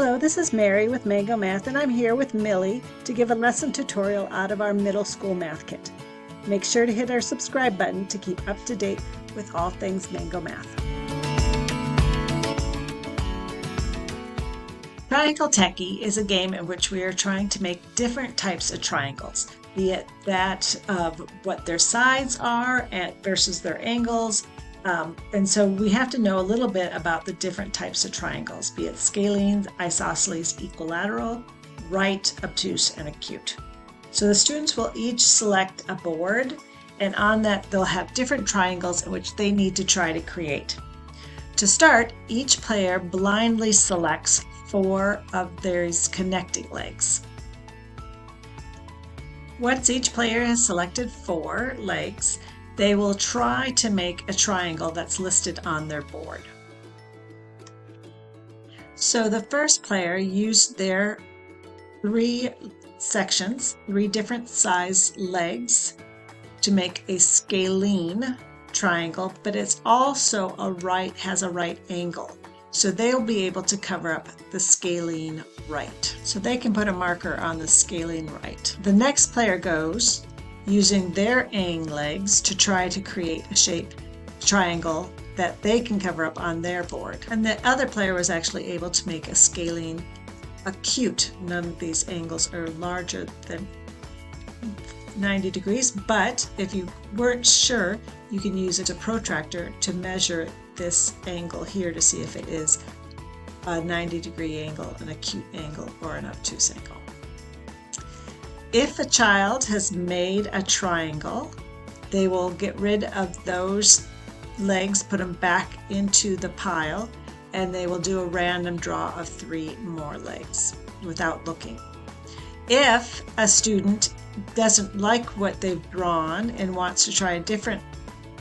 Hello, this is Mary with Mango Math, and I'm here with Millie to give a lesson tutorial out of our middle school math kit. Make sure to hit our subscribe button to keep up to date with all things Mango Math. Triangle Techie is a game in which we are trying to make different types of triangles, be it that of what their sides are versus their angles. And so we have to know a little bit about the different types of triangles, be it scalene, isosceles, equilateral, right, obtuse, and acute. So the students will each select a board, and on that they'll have different triangles in which they need to try to create. To start, each player blindly selects 4 of these connecting legs. Once each player has selected 4 legs, they will try to make a triangle that's listed on their board. So the first player used their 3 sections, 3 different size legs, to make a scalene triangle, but it's also has a right angle. So they'll be able to cover up the scalene right. So they can put a marker on the scalene right. The next player goes using their legs to try to create a shape triangle that they can cover up on their board. And the other player was actually able to make a scalene acute. None of these angles are larger than 90 degrees, but if you weren't sure, you can use a protractor to measure this angle here to see if it is a 90-degree angle, an acute angle, or an obtuse angle. If a child has made a triangle, they will get rid of those legs, put them back into the pile, and they will do a random draw of 3 more legs without looking. If a student doesn't like what they've drawn and wants to try a different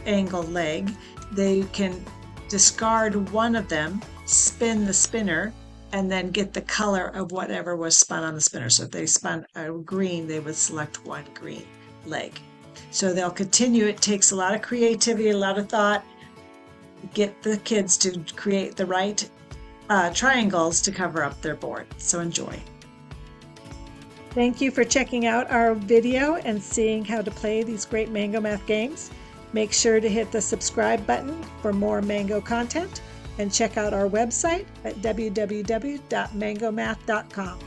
angle leg, they can discard one of them, spin the spinner, and then get the color of whatever was spun on the spinner. So if they spun a green, they would select 1 green leg. So they'll continue. It takes a lot of creativity, a lot of thought. Get the kids to create the right triangles to cover up their board. So enjoy. Thank you for checking out our video and seeing how to play these great Mango Math games. Make sure to hit the subscribe button for more Mango content, and check out our website at www.mangomath.com.